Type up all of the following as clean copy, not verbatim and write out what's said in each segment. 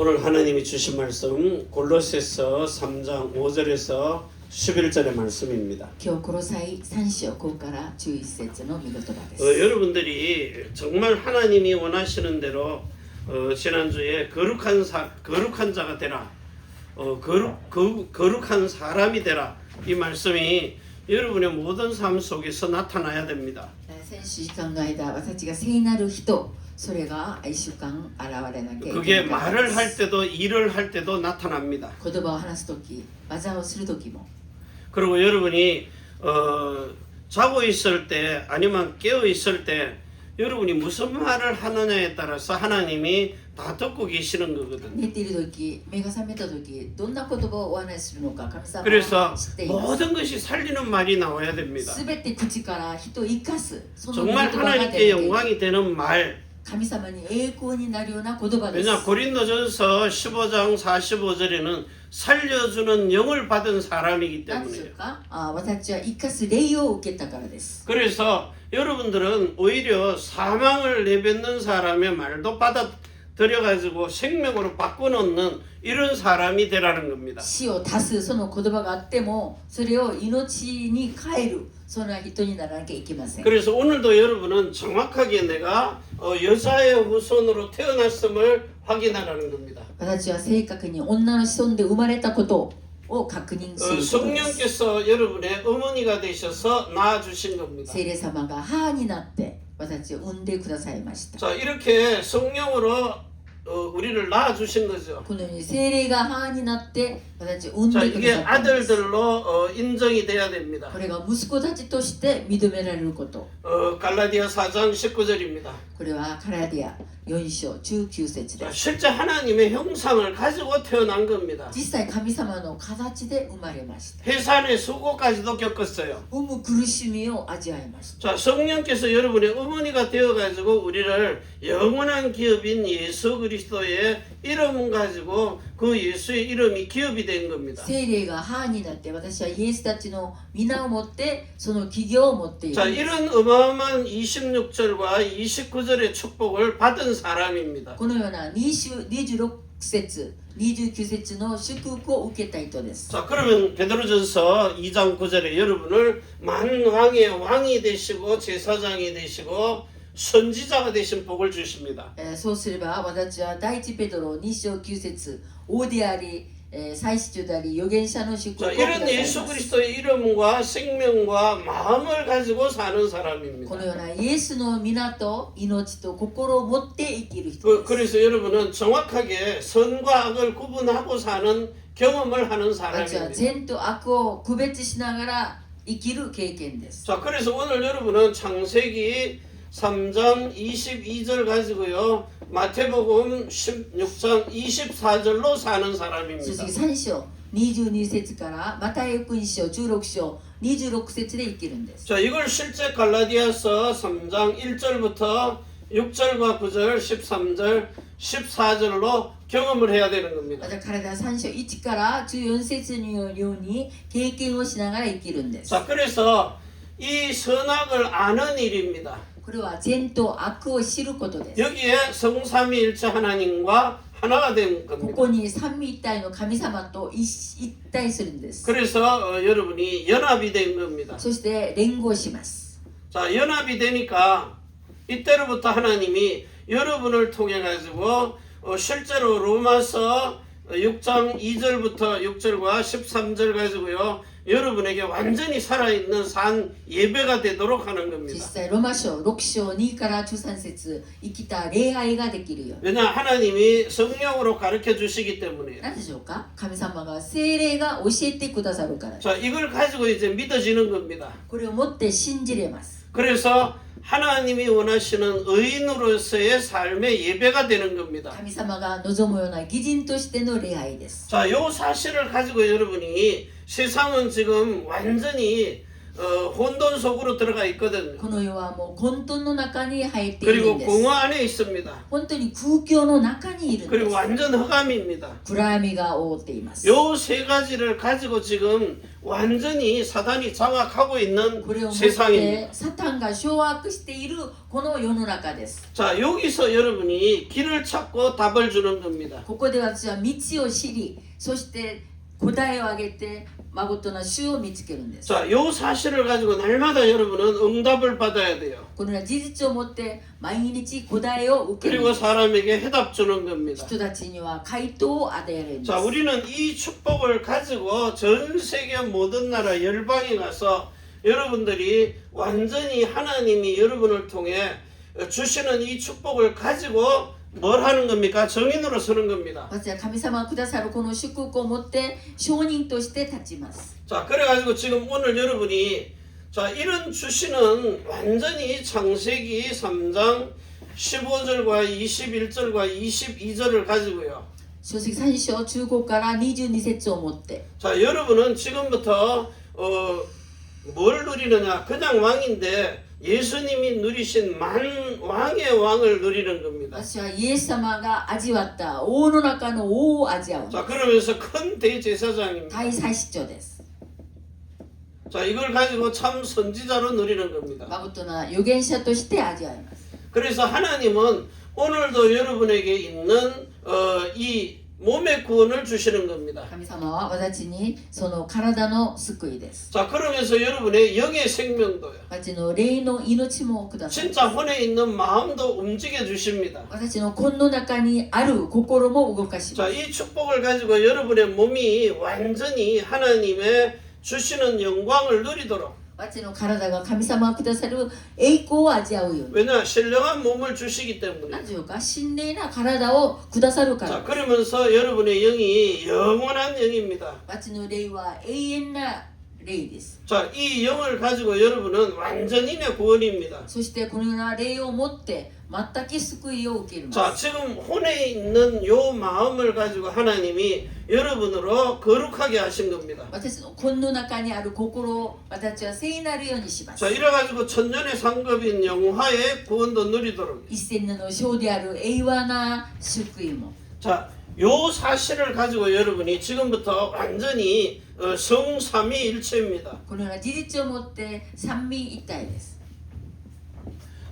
오늘 하나님이 주신 말씀 골로새서 3장 5절에서 11절의 말씀입니다. 今日コロサイ3章5から11節の御言葉です。 여러분들이 정말 하나님이 원하시는 대로 지난주에 거룩한 자가 되라, 거룩한 사람이 되라, 이 말씀이 여러분의 모든 삶 속에서 나타나야 됩니다. 先週時間の間、私が聖なる人、それが1週間現れなきゃいけない。 그게 말을 할 때도 일을 할 때도 나타납니다. 言葉を話すとき、技をするときも。 그리고 여러분이 자고 있을 때 아니면 깨어 있을 때 여러분이 무슨 말을 하느냐에 따라서 하나님이 다 듣고 계시는 거거든요. 寝ているとき、目が覚めたとき、どんな言葉をお話しするのか、神様 그래서 は知っています。 모든 것이 살리는 말이 나와야 됩니다. すべて口から人を生かす、その言 정말 葉が出 하나님께 ている。 영광이 되는 말. 神様に栄光になるような言葉です。 왜냐 고린도전서 15장 45절에는 살려주는 영을 받은 사람이기 なぜ 때문에요. か、私は生かす霊を受けたからです。 그래서 여러분들은 오히려 사망을 내뱉는 사람의 말도 받아들여가지고 생명으로 바꿔놓는 이런 사람이 되라는 겁니다. 死を足すその言葉があっても、それを命に変える、そんな人にならなきゃいけません。 그래서 오늘도 여러분은 정확하게 내가 여자의 후손으로 태어났음을 확인하라는 겁니다. 私は正確に女の子孫で生まれたことを確認することです。 성령께서 여러분의 어머니가 되셔서 낳아주신 겁니다. 聖霊様が母になって私を産んでくださいました。 자, 이렇게 성령으로 우리를 낳아주신 거죠. このように聖霊が母になって私を産ん 자, でく 이게 ださったんです。 아들들로 인정이 돼야 됩니다. これが息子たちとして認められること。 갈라디아 4장 19절입니다. これはカラディア4章19節です。 실제 하나님의 형상을 가지고 태어난 겁니다. 実際神様の形で生まれました。 해산의 수고까지도 겪었어요. 産む苦しみを味わいました。 자, 성령께서 여러분의 어머니가 되어가지고 우리를 영원한 기업인 예수 그리스도의 이름 가지고 그 예수의 이름이 기업이 된 겁니다. 聖霊が母になって私はイエスたちの皆を持ってその企業を持っている。 자, 이런 어마어마한 26절과 29절의 축복을 받은 사람입니다. このような26節、29節の祝福を受けた人です。 자, 그러면 베드로전서 2장 9절에 여러분을 만왕의 왕이 되시고 제사장이 되시고 선지자가 되신 복을 주십니다. そうすれば私は第一ペドロ2章9節、王であり、祭司長であり預言者の祝福を 자, ください 이런 ます。 예수 그리스도의 이름과 생명과 마음을 가지고 사는 사람입니다. このようなイエスの皆と命と心を持って生きる人です。 그래서 여러분은 정확하게 선과 악을 구분하고 사는 경험을 하는 私は 사람입니다. 善と悪を区別しながら生きる経験です。 자, 그래서 오늘 여러분은 창세기 3장 22절 가지고요. 마태복음 16장 24절로 사는 そ 사람입니다. して3章22節からマタイ福音書16章26節で生きるんです。 자, 이걸 실제 갈라디아서 3장 1절부터 6절과 9절, 13절, 14절로 경험을 해야 되는 겁니다. また体3章1から14節のように経験をしながら生きるんです。 자, 그래서 이 선악을 아는 일입니다. これは善と悪を知ることです。 여기에 성삼위일체 하나님과 하나가 된 こ 겁니다. こに三位一体の神様と一体するんです。 그래서 여러분이 연합이 된 겁니다. そして連合します。 자, 연합이 되니까 이때로부터 하나님이 여러분을 통해 가지고 실제로 로마서 6장 2절부터 6절과 13절 가지고요. 여러분에게 완전히 살아있는 산 예배가 되도록 하는 実 겁니다. 際ロマ書6章2から13節生きた礼拝ができるように。 왜냐 하나님이 성령으로 가르쳐 주시기 때문이에요. 何でしょうか。神様が聖霊が教えてくださるからです。 자, 이걸 가지고 이제 믿어지는 겁니다. これを持って信じれます。 그래서 하나님이 원하시는 의인으로서의 삶의 예배가 되는 겁니다. 神様が望むような義人としての礼拝です。 자, 요 사실을 가지고 여러분이 세상은 지금 완전히 혼돈 속으로 들어가 있거든요. この世はもう混沌の中に入っている 그리고 んです。 공허 안에 있습니다. 本当に空境の中にいるんで 그리고 す。 완전 흑암입니다. 暗闇が覆っています。 요 세 가지를 가지고 지금 완전히 사단이 장악하고 있는 これをもっ 세상입니다. てサタンが掌握しているこの世の中です。 자, 여기서 여러분이 길을 찾고 답을 주는 겁니다. ここで私は道を知り、そして答えをあげて誠な主を見つけるんです。 자, 요 사실을 가지고 날마다 여러분은 응답을 받아야 돼요. このような事実を持って毎日答えを受けるん 그리고 です。 사람에게 해답 주는 겁니다. 人たちには回答を与えられるんです。 자, 우리는 이 축복을 가지고 전 세계 모든 나라 열방에 가서 여러분들이 완전히 하나님이 여러분을 통해 주시는 이 축복을 가지고 뭘 하는 겁니까? 정인으로 서는 겁니다. 私は神様がくださるこの祝福を持って証人として立ちます。 자, 그래가지고 지금 오늘 여러분이 자, 이런 주시는 완전히 창세기 3장 15절과 21절과 22절을 가지고요. 書籍3章中5から22節を持って 자, 여러분은 지금부터 뭘 누리느냐? 그냥 왕인데 예수님이 누리신 왕의 왕을 누리는 겁니다. 私はイエス様が味わった王の中の王を味わう 자, 그러면서 큰 대제사장입니다. 大祭司長です。 자, 이걸 가지고 참 선지자로 누리는 겁니다. 誠な預言者として味わいます。 그래서 하나님은 오늘도 여러분에게 있는 이 몸의 구원을 주시는 겁니다. 神様は私にその体の救いです。 자, 그러면서 여러분의 영의 생명도요. 私の霊の命もください。 진짜 혼에 있는 마음도 움직여 주십니다. 私の魂の中にある心も動かしま 자, す。 이 축복을 가지고 여러분의 몸이 완전히 하나님의 주시는 영광을 누리도록. 私の体が神様がくださる栄光を味わうように。 왜냐? 신령한 몸을 주시기 때문에. なぜか神霊な体をくださるか 자, ら。 그러면서 여러분의 영이 영원한 영입니다. 私の霊は永遠な霊です。 자, 이 영을 가지고 여러분은 완전인의 구원입니다. そしてこのような霊を持って全く救いを受けるの 자, です。 지금 혼에 있는 요 마음을 가지고 하나님이 여러분으로 거룩하게 하신 겁니다. 私の魂の中にある心を私は聖なるようにします 자, 。 이래가지고 천년의 상급인 영화의 구원도 누리도록. 一千年の章である永遠な救いも。 자, 요 사실을 가지고 여러분이 지금부터 완전히 성삼위일체입니다. このような事実を持って三位一体です。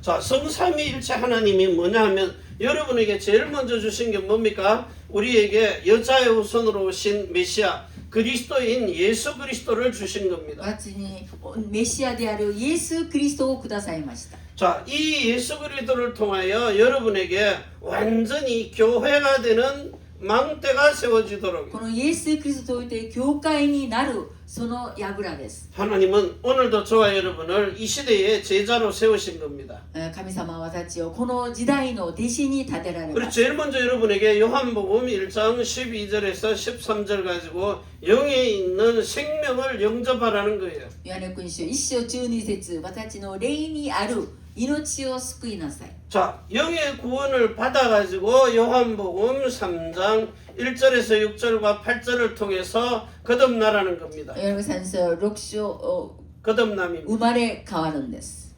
자, 성삼위일체 하나님이 뭐냐 하면 여러분에게 제일 먼저 주신 게 뭡니까? 우리에게 여자의 후손으로 오신 메시아 그리스도인 예수 그리스도를 주신 겁니다. 私にメシアであるイエス・キリストをくださいました。 자, 이 예수 그리스도를 통하여 여러분에게 완전히 교회가 되는 망대가 세워지도록 このイエス・キリストにおいて教会になるその櫓です。 하나님은 오늘도 저와 여러분을 이 시대의 제자로 세우신 겁니다. 神様は私をこの時代の弟子に立てられ 그리고 ます。 제일 먼저 여러분에게 요한복음 1장 12절에서 13절 가지고 영에 있는 생명을 영접하라는 거예요. ヨハネ福音書1章12節私の霊にある命を救いなさい。 자, 영의 구원을 받아가지고 요한복음 3장 1절에서 6절과 8절을 통해서 거듭나라는 겁니다. ヨハネ3章6章 거듭남입니다. 生まれ変わるんです。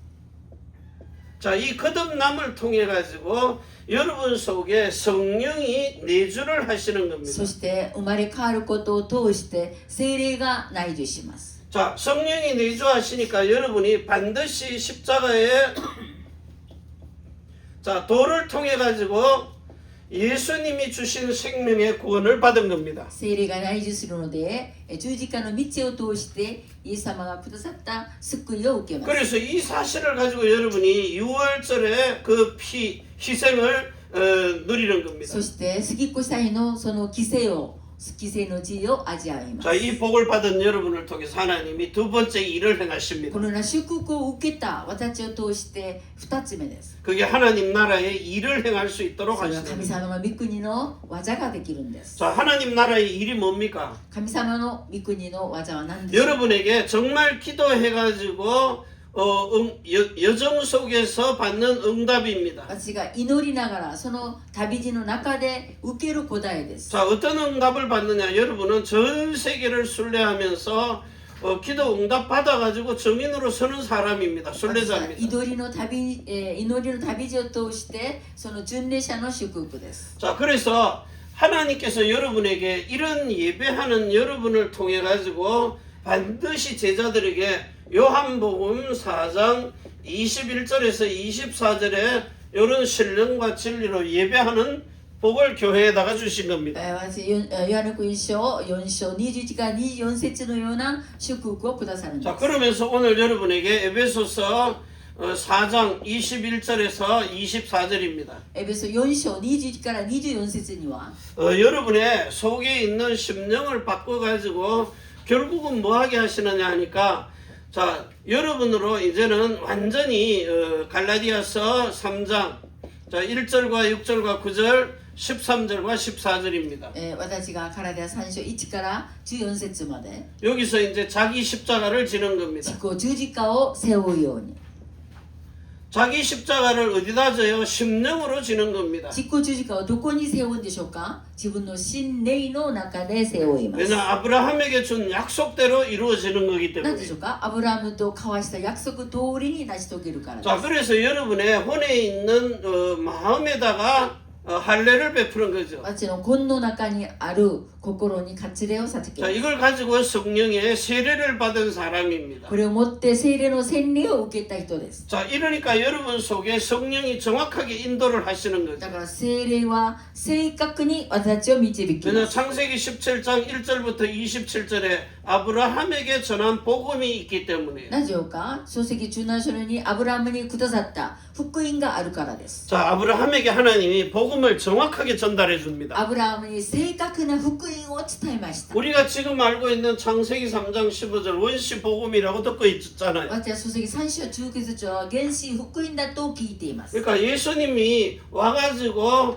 자, 이 거듭남을 통해 가지고 여러분 속에 성령이 내주를 하시는 겁니다. そして生まれ変わることを通して聖霊が内住します。 자, 성령이 내주하시니까 여러분이 반드시 십자가에 자, 도를 통해 가지고 예수님이 주신 생명의 구원을 받은 겁니다. 聖霊が内住するので十字架の道を通してイエス様がくださった救いを受けます。 그래서 이 사실을 가지고 여러분이 6월절에 그 희생을 누리는 겁니다. そして杉越祭のその犠牲の地位を味わいます。 자, 이 복을 받은 여러분을 통해서 하나님이 두 번째 일을 행하십니다. このような祝福を受けた私を通して2つ目です。 그게 하나님 나라의 일을 행할 수 있도록 それは 하시는 神 겁니다. 様の御国の技ができるんです。 자, 하나님 나라의 일이 뭡니까? 神様の御国の技は何でしょう。 여러분에게 정말 기도해가지고 여정 속에서 받는 응답입니다. 私が祈りながらその旅路の中で受ける答えです。 자, 어떤 응답을 받느냐? 여러분은 전 세계를 순례하면서 기도 응답 받아가지고 정인으로 서는 사람입니다. 私は 순례자입니다. 祈りの旅路を通してその巡礼者の祝福です。 자, 그래서 하나님께서 여러분에게 이런 예배하는 여러분을 통해 가지고 반드시 제자들에게 요한복음 4장 21절에서 24절에 이런 신령과 진리로 예배하는 복을 교회에다가 주신 겁니다. 私ヨハネ福音書4章21から24節のような祝福をくださるんです。 자, 그러면서 오늘 여러분에게 에베소서 4장 21절에서 24절입니다. エペソ4章21から24節には 여러분의 속에 있는 심령을 바꿔가지고 결국은 뭐하게 하시느냐 하니까 자, 여러분으로 이제는 완전히 갈라디아서 3장 자, 1절과 6절과 9절 13절과 14절입니다. 私がカラディア3章1から14節まで 여기서 이제 자기 십자가를 지는 自 겁니다. 己十字架を背負うように 자기 십자가를 어디다 져요? 심령으로 지는 겁니다. 自己十字架をどこに背負うんでしょうか。自分の心霊の中で背負います。 왜냐 아브라함에게 준 약속대로 이루어지는 거기 何 때문에. でしょうか。アブラハムと交わした約束通りに成し遂げるからです。 자, 그래서 여러분의 혼에 있는 마음에다가 할례를 베푸는 거죠. 私の魂の中にある心に割礼を授け 자, ます。 이걸 가지고 성령의 세례를 받은 사람입니다. これをもって聖霊の洗礼を受けた人です。 자, 이러니까 여러분 속에 성령이 정확하게 인도를 하시는 거죠. だから聖霊は正確に私たちを導き 왜냐 ます。 창세기 17장 1절부터 27절에 아브라함에게 전한 복음이 있기 때문에. なぜか書籍17章にアブラハムにくださった福音があるからです。 자, 아브라함에게 하나님이 복음을 정확하게 전달해 줍니다. アブラハムに正確な福音を伝えました。 우리가 지금 알고 있는 창세기 3장 15절 원시 복음이라고 듣고 있잖아요. 私は書籍3章19節は原始福音だと聞いています。 그러니까 예수님이 와가지고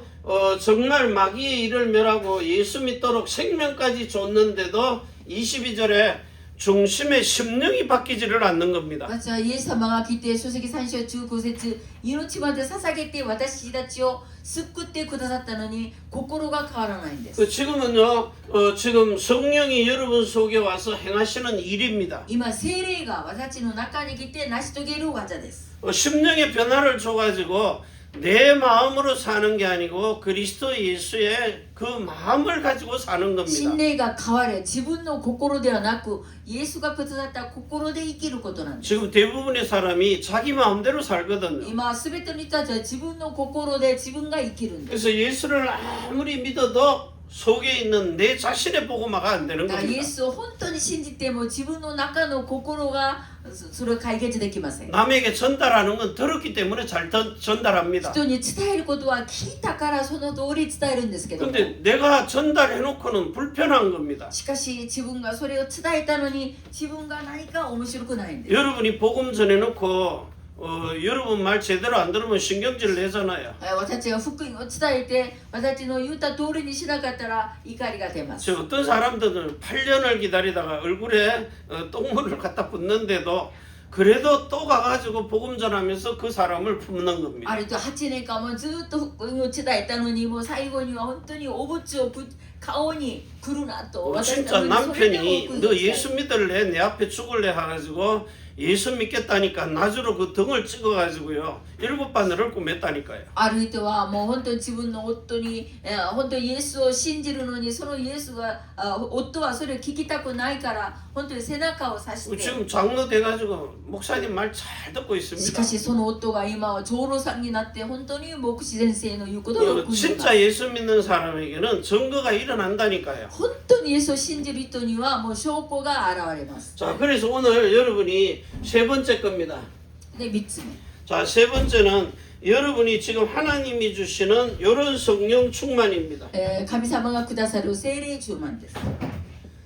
정말 마귀의 일을 멸하고 예수 믿도록 생명까지 줬는데도 22절에 중심의 심령이 바뀌지를 않는 겁니다. 私はイエス様が来て書籍3章15節命まで捧げて私たちを救ってくださったのに心が変わらないんです。 지금은요, 지금 성령이 여러분 속에 와서 행하시는 일입니다. 今聖霊が私たちの中に来て成し遂げる技です。 심령의 변화를 줘가지고 내 마음으로 사는 게 아니고 그리스도 예수의 그 마음을 가지고 사는 겁니다. 心霊が変われ自分の心ではなくイエスがくださった心で生きることなんです。 지금 대부분의 사람이 자기 마음대로 살거든요. 今全ての人たちは自分の心で自分が生きるんです。 그래서 예수를 아무리 믿어도 속에 있는 내 자신의 복음화가 안 되는 だからイエ 겁니다. スを本当に信じても自分の中の心がそれを解決できません。 남에게 전달하는 건 들었기 때문에 잘 전달합니다. 人に伝えることは聞いたからその通り伝えるんですけども、 근데 내가 전달해놓고는 불편한 겁니다. しかし自分がそれを伝えたのに自分が何か面白くないんです。 여러분이 복음 전해놓고 여러분 말 제대로 안 들으면 신경질 내잖아요. 私たちが福音を伝えて私たちの言った通りにしなかったら怒りが出ます。 저 어떤 사람들은 8년을 기다리다가 얼굴에 똥물을 갖다 붓는데도 그래도 또 가가지고 복음 전하면서 그 사람을 품는 あ 겁니다. れと8年間もずっと福音を伝えたのにもう最後には本当にお仏を顔に来るなと。 진짜 私たちのそれでも 남편이 福音を 너 伝える 예수 믿을래? 내 앞에 죽을래? 해가지고 예수 믿겠다니까 나주로 그 등을 찍어가지고요 7바늘을 꿰맸다니까요. ある人はもう本当に自分の夫に、本当にイエスを信じるのにそのイエスが夫はそれを聞きたくないから本当に背中を刺して 지금 장로 돼가지고 목사님 말 잘 듣고 し 있습니다. かしその夫が今は長老さんになって本当に牧師先生の言うことをよく聞いています 진짜 예수 믿는 사람에게는 증거가 일어난다니까요. 本当にイエスを信じる人にはもう証拠が現れます。 자, 그래서 오늘 여러분이 세 번째 겁니다. で3つ目 자, 세 번째는 여러분이 지금 하나님이 주시는 이런 성령 충만입니다. 神様がくださる聖霊充満です。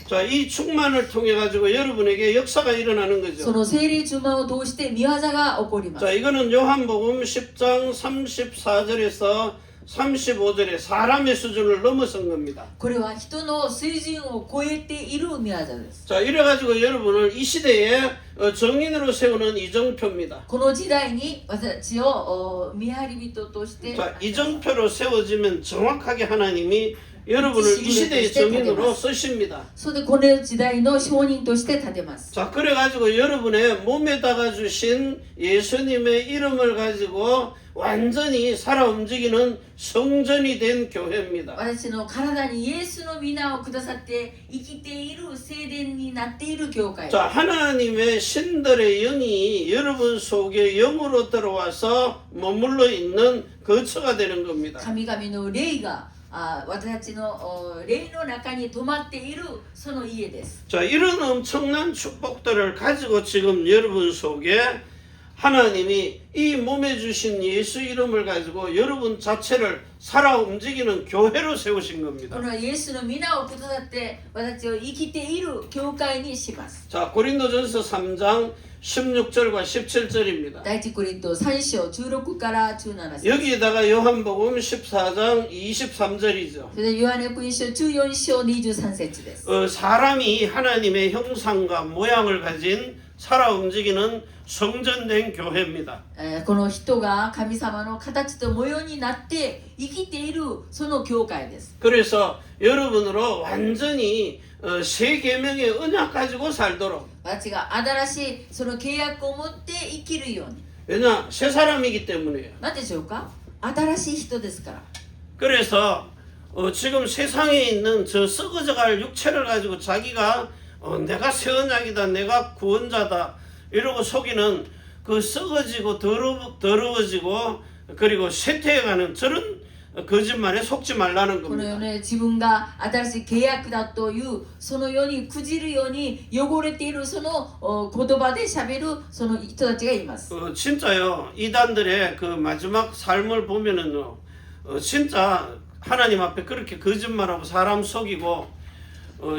자, 이 충만을 통해 가지고 여러분에게 역사가 일어나는 そ 거죠. の聖霊充満を通して御業が起こります。 자, 이거는 요한복음 10장 34절에서 35절에 사람의 수준을 넘어선 겁니다. これは人の水準を超えている御業です。 자, 이래 가지고 여러분을 이 시대에 정인으로 세우는 이정표입니다. この時代に私たちを見張り人として 자, 이정표로 세워지면 정확하게 하나님이 여러분을 이 시대의 정인으로 쓰십니다. それでこの時代の証人として立てます。 자, 그래가지고 여러분의 몸에다가 주신 예수님의 이름을 가지고 완전히 살아 움직이는 성전이 된 교회입니다. 私の体にイエスの皆をくださって生きている聖殿になっている教会。 자, 하나님의 신들의 영이 여러분 속에 영으로 들어와서 머물러 있는 거처가 되는 겁니다. 神々の霊が私たちの霊の中に泊まっているその家です。 자, 이런 엄청난 축복들을 가지고 지금 여러분 속에 하나님이 이 몸에 주신 예수 이름을 가지고 여러분 자체를 살아 움직이는 교회로 세우신 こ 겁니다. のイエスの皆をくださって私たちを生きている教会にします。 자, 고린도전서 3장 16절과 17절입니다. 第一コリント3章16から17節。 여기에다가 요한복음 14장 23절이죠. それでヨハネ福音書14章23節です。 사람이 하나님의 형상과 모양을 가진 살아 움직이는 성전된 교회입니다. この人が神様の形と模様になって生きているその教会です。 그래서 여러분으로 완전히 새 계명의 언약 가지고 살도록. 私が新しいその契約を持って生きるように。 왜냐? 새 사람이기 때문이에요. 何でしょうか？新しい人ですから。 그래서 지금 세상에 있는 저 썩어져갈 육체를 가지고 자기가 내가 새 언약이다, 내가 구원자다 이러고 속이는 그 썩어지고 더러워지고 그리고 쇠퇴해가는 저런 거짓말에 속지 말라는 この世 겁니다. ね、自分が新しい契約だというその世に朽じるように汚れているその言葉でしゃべるその人たちがいます。 진짜요. 이단들의 그 마지막 삶을 보면은요, 진짜 하나님 앞에 그렇게 거짓말하고 사람 속이고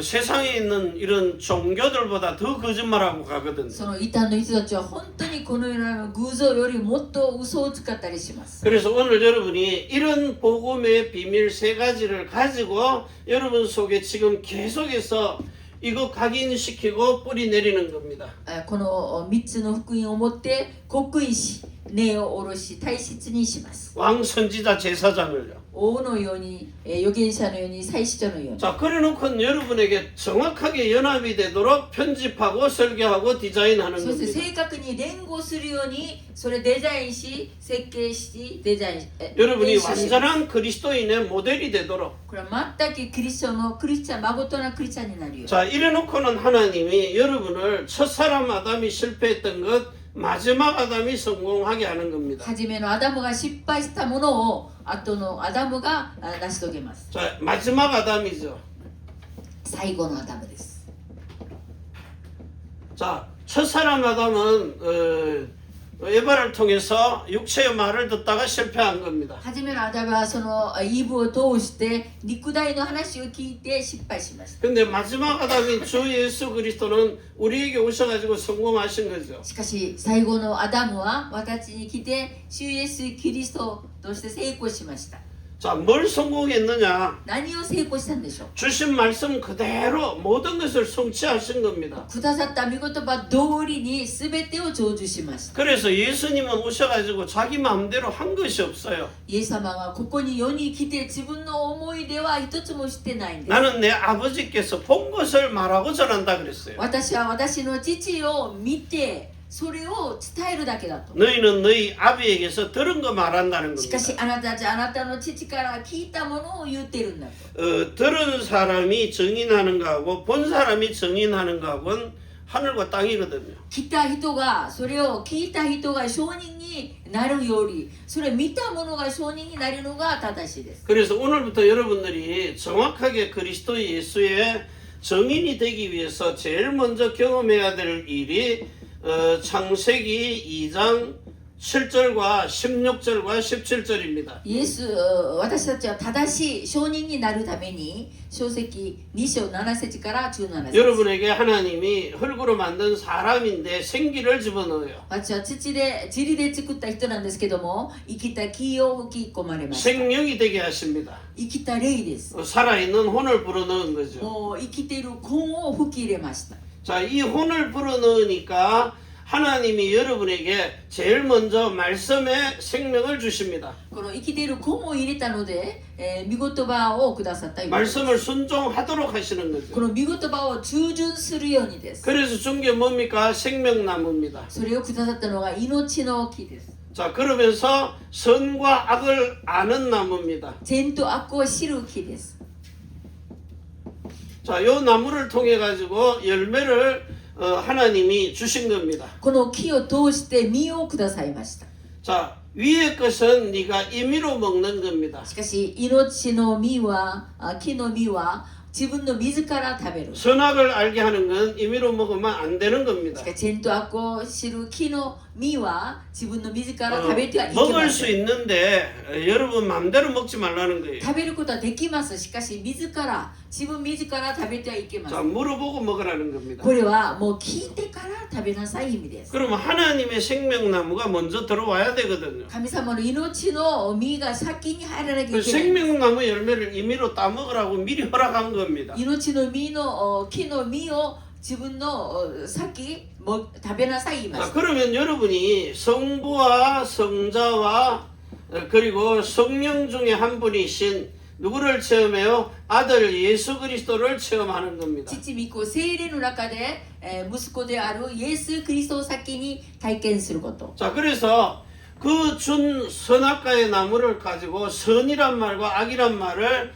세상에 있는 이런 종교들보다 더 거짓말하고 가거든요. その異端の人たちは本当にこの世の偶像よりもっと嘘を使ったりします。 그래서 오늘 여러분이 이런 복음의 비밀 세 가지를 가지고 여러분 속에 지금 계속해서 이거 각인시키고 뿌리 내리는 겁니다. この3つの福音を持って刻印し、根を下ろし大切にします。 왕 선지자 제사장을요. 王のように、預言者のように、祭司長のように。 자, 그래놓고 여러분에게 정확하게 연합이 되도록 편집하고 설계하고 디자인하는 そして 겁니다. 正確に連合するようにそれデザインし設計しデザインし 여러분이 練習し 완전한 그리스도인의 모델이 되도록. これは全くクリスチャンのクリスチャン、まことなクリスチャンになるように。 자, 이래놓고는 하나님이 여러분을 첫사람 아담이 실패했던 것 마지막 아담이 성공하게 하는 겁니다. 初めのアダムが失敗したものを後のアダムが成し遂げます。 자, 마지막 아담이죠. 最後のアダムです。 자, 첫사람 아담은 에바를 통해서 육체의 말을 듣다가 실패한 겁니다. 初めのアダムはそのイブを通して肉体の話を聞いて失敗しました。 근데 마지막 아담인 주 예수 그리스도는 우리에게 오셔가지고 성공하신 거죠. しかし最後のアダムは私に来て主イエスキリストとして成功しました。 자, 뭘 성공했느냐? 何を成功したんでしょう。 주신 말씀 그대로 모든 것을 성취하신 겁니다. くださった御言葉通りに全てを成就しました。 그래서 예수님은 오셔가지고 자기 마음대로 한 것이 없어요. イエス様はここに世に来て自分の思いでは一つもしてないんです。 나는 내 아버지께서 본 것을 말하고 전한다 그랬어요. 私は私の父を見てそれを伝えるだけだと。 너희는 너희 아비에게서 들은 거 말한다는 しかし 겁니다. あなたたちあなたの父から聞いたものを言ってるんだと。 들은 사람이 증인하는 거하고 본 사람이 증인하는 거하고는 하늘과 땅이거든요. 来た人がそれを聞いた人が証人になるよりそれ見た者が証人になるのが正しいです。 그래서 오늘부터 여러분들이 정확하게 그리스도 예수의 증인이 되기 위해서 제일 먼저 경험해야 될 일이 창세기 2장 7절과 16절과 17절입니다. イエス私たちは正しい証人になるために書籍2章7節から17節 여러분에게 하나님이 흙으로 만든 사람인데 생기를 집어넣어요. 私は土で塵で作った人なんですけども生きた木を吹き込まれました。 생명이 되게 하십니다. 生きた霊です。 살아있는 혼을 불어넣은 거죠. もう生きている魂を吹き入れました。 자, 이 혼을 불어넣으니까 하나님이 여러분에게 제일 먼저 말씀의 생명을 주십니다. この生きている子も入れたので、御言葉をくださったようです。 말씀을 순종하도록 하시는 こ 거죠. の御言葉を従順するようにです。 그래서 준 게 뭡니까? 생명나무입니다. それをくださったのが命の木です。 자, 그러면서 선과 악을 아는 나무입니다. 善と悪を知る木です。 자, 요 나무를 통해 가지고 열매를 하나님이 주신 겁니다. この木を通して実をくださいました。 자, 위의 것은 네가 임의로 먹는 겁니다. しかし命の実は木の実は自分の自ら食べる。 선악을 알게 하는 건 임의로 먹으면 안 되는 겁니다. しかし善と悪を知る木の実は自分の自ら食べてはいけ 먹을 ま 수 せん。 있는데 여러분 마음대로 먹지 말라는 거예요. 食べることはできます。しかし自ら食べてはいけませ 자, ん。 물어보고 먹으라는 겁니다. これはもう聞いてから食べなさい意味です。 그러면 하나님의 생명나무가 먼저 들어와야 되거든요. 神様の命の実が先に入らなきゃ 그 いけない。 생명나무 열매를 임의로 따먹으라고 미리 허락한 겁니다. 命の実の木の実を自分の先も食べなさい言いま 자, した。 그러면 여러분이 성부와 성자와 그리고 성령 중에 한 분이신 누구를 체험해요? 아들 예수 그리스도를 체험하는 겁니다. 父御子聖霊の中で、息子であるイエス・キリストを先に体験すること。 자, 그래서 그 준 선악과의 나무를 가지고 선이란 말과 악이란 말을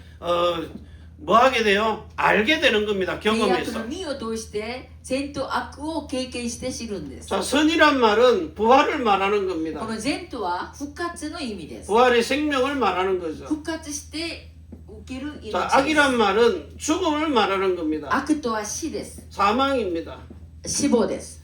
뭐 하게 돼요? 알게 되는 겁니다. 契約 경험에서. の実を通して善と悪を経験して知るんです。 자, 선이란 말은 부활을 말하는 こ 겁니다. の善とは復活の意味です。 부활의 생명을 말하는 거죠. 復活して受ける命 자, です。 악이란 말은 죽음을 말하는 겁니다. 悪とは死です。 사망입니다. 死亡です。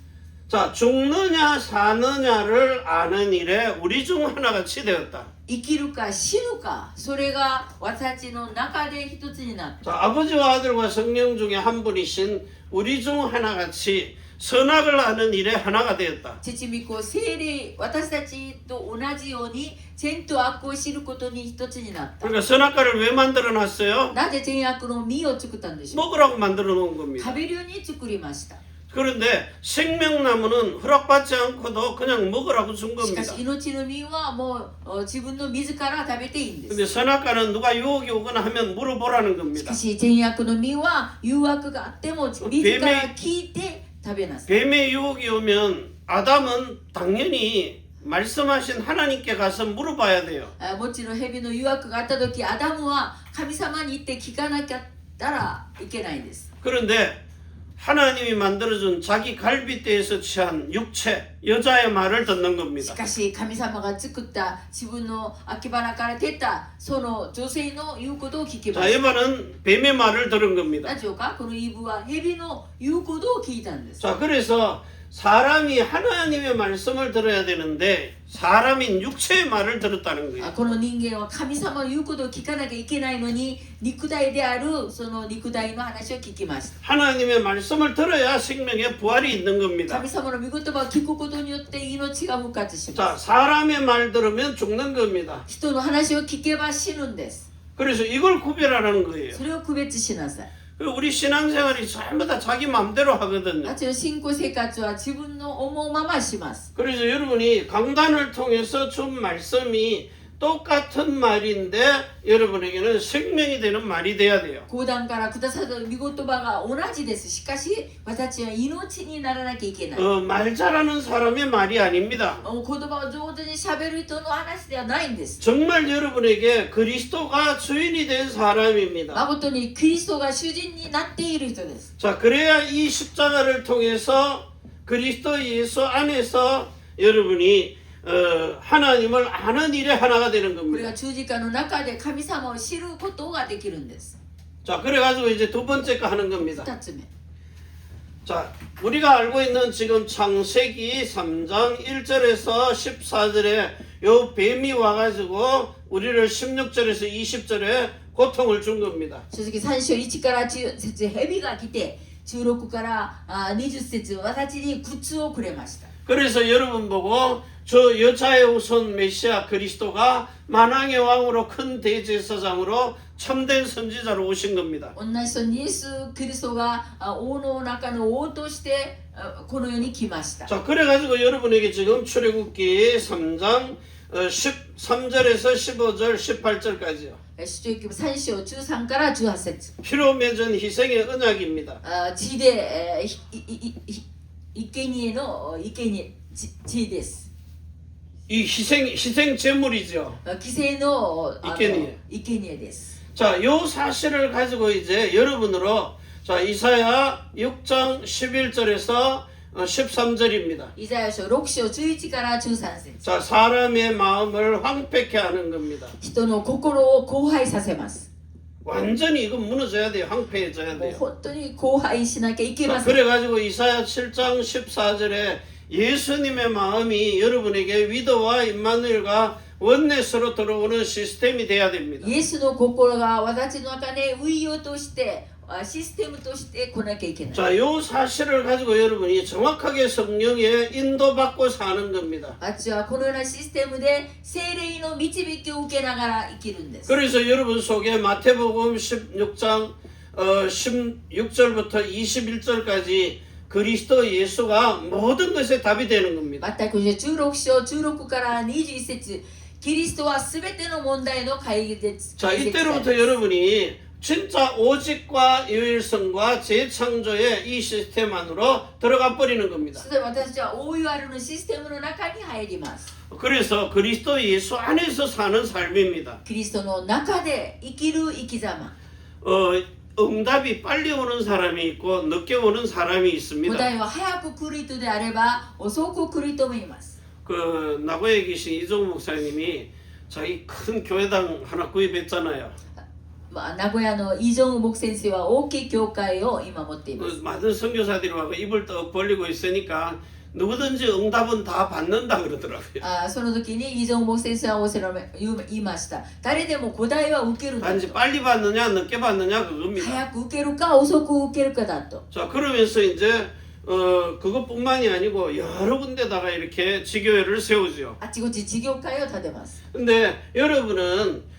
자, 죽느냐 사느냐를 아는 일에 우리 중 하나같이 되었다. 生きるか死ぬか、それが私たちの中で一つになった。 자, 아버지와 아들과 성령 중에 한 분이신 우리 중 하나같이 선악을 아는 일에 하나가 되었다. 父御子聖霊、私たちと同じように善と悪を知ることに一つになった。 그러니까 선악과를 왜 만들어 놨어요? なぜ善悪の実を作ったんでしょう。 먹으라고 만들어 놓은 겁니다. 食べるように作りました。 그런데 생명나무는 허락받지 않고도 그냥 먹으라고 준 しか 겁니다. し命の実はもう自分の自ら食べていいんです。 근데 선악과는 누가 유혹이 오거나 하면 물어보라는 し 겁니다. かし善悪の実は誘惑があっても自ら聞いて食べなさい。 뱀의 유혹이 오면 아담은 당연히 말씀하신 하나님께 가서 물어봐야 돼요. もちろん蛇の誘惑があった時、アダムは神様に言って聞かなきゃったらいけないんです。 그런데 하나님이 만들어준 자기 갈빗대에서 취한 육체, 여자의 말을 듣는 し 겁니다. かし神様が作った自分の秋花から出たその女性の言うことを聞きま 자, した。 에바는 뱀의 말을 들은 겁니다. なぜかこのイブは蛇の言うことを聞いたんです。 자, 그래서 사람이 하나님의 말씀을 들어야 되는데 사람인 육체의 말을 들었다는 거예요. この人間は神様の言うことを聞かなきゃいけないのに肉体であるその肉体の話を聞きました。 하나님의 말씀을 들어야 생명에 부활이 있는 겁니다. 神様の御言葉を聞くことによって命が復活しま 자, す。 사람의 말 들으면 죽는 겁니다. 人の話を聞けば死ぬんです。 그래서 이걸 구별하라는 거예요. それを区別しなさい。 우리 신앙생활이 전부 다 자기 마음대로 하거든요. あちら信仰生活は自分の思うままします。 그래서 여러분이 강단을 통해서 준 말씀이 똑같은 말인데 여러분에게는 생명이 되는 말이 돼야 돼요. 講談からくださる御言葉が同じです。しかし私たちは命にならなきゃいけない。 말 잘하는 사람의 말이 아닙니다. 言葉を上手にしゃべる人の話ではないんです。 정말 여러분에게 그리스도가 주인이 된 사람입니다. 誠にキリストが主人になっている人です。 자, 그래야 이 십자가를 통해서 그리스도 예수 안에서 여러분이 하나님을 아는 일에 하나가 되는 これが 겁니다. 十字架の中で神様を知ることができるんです。 자, 그래가지고 이제 두 번째 거 하는 겁니다. 二つ目。 자, 우리가 알고 있는 지금 창세기 3장 1절에서 14절에 요 뱀이 와가지고 우리를 16절에서 20절에 고통을 준 겁니다. 正直3章1から10節蛇が来て16から20節私に苦痛をくれました。 그래서 여러분 보고 저 여자의 후손 메시아 그리스도가 만왕의 왕으로 큰 대제사장으로 참된 선지자로 오신 겁니다. 同じ人にイエス・キリストが王の中の王としてこの世に来ました。 자, 그래가지고 여러분에게 지금 출애굽기 3장 13절에서 15절, 18절까지요. 出エジプト3章13から18節 피로 맺은 희생의 언약입니다. 地で生贄の地です。 이 희생 제물이죠. 犠牲の生贄です。 자, 요 사실을 가지고 이제 여러분으로 자, 이사야 6장 11절에서 13절입니다. イザヤ書6章11から13節 자, 사람의 마음을 황폐케 하는 겁니다. 人の心を荒廃させます。 완전히 이건 무너져야 돼요. 황폐해져야 もう 돼요. 本当に荒廃しなきゃいけ 자, ません。 그래가지고 이사야 7장 14절에 예수님의 마음이 여러분에게 위도와 임마누엘과 원넷으로 들어오는 시스템이 돼야 됩니다. イエスの心が私の中でウイヨとしてシステムとして来なきゃいけない。 자, 요 사실을 가지고 여러분이 정확하게 성령의 인도받고 사는 겁니다. あっちはこのようなシステムで聖霊の導きを受けながら生きるんです。 그래서 여러분 속에 마태복음 16장 16절부터 21절까지 그리스도 예수가 모든 것에 답이 되는 겁니다. またこれ16章16から21節キリストはすべての問題の解決 자, 이때로부터 여러분이 진짜 오직과 유일성과 재창조의 이 시스템 안으로 들어가 버리는 겁니다. それで私たちは大いわれのシステムの中に入ります。 그래서 그리스도 예수 안에서 사는 삶입니다. キリストの中で生きる生き様。 응답이 빨리 오는 사람이 있고 늦게 오는 사람이 答 있습니다. えは早く来る人であれば遅く来る人もいます。 그 나고야에 계신 이종 목사님이 자기 큰 교회당 하나 구입했잖아요. 名古屋のイ・ジョン牧先生は大きい教会を今持っています。 많은 선교사들이 와서 입을 떡 벌리고 있으니까 누구든지 응답은 다 받는다 그러더라고요. その時にイ・ジョン牧先生は言いました。誰でも答えは受けるんだ 단지 と。 빨리 받느냐 늦게 받느냐 그겁니다. 早く受けるか遅く受けるかだと。 자, 그러면서 이제 그것뿐만이 아니고 여러 군데다가 이렇게 지교회를 세우죠. あちこち事業会を立てます。 근데 여러분은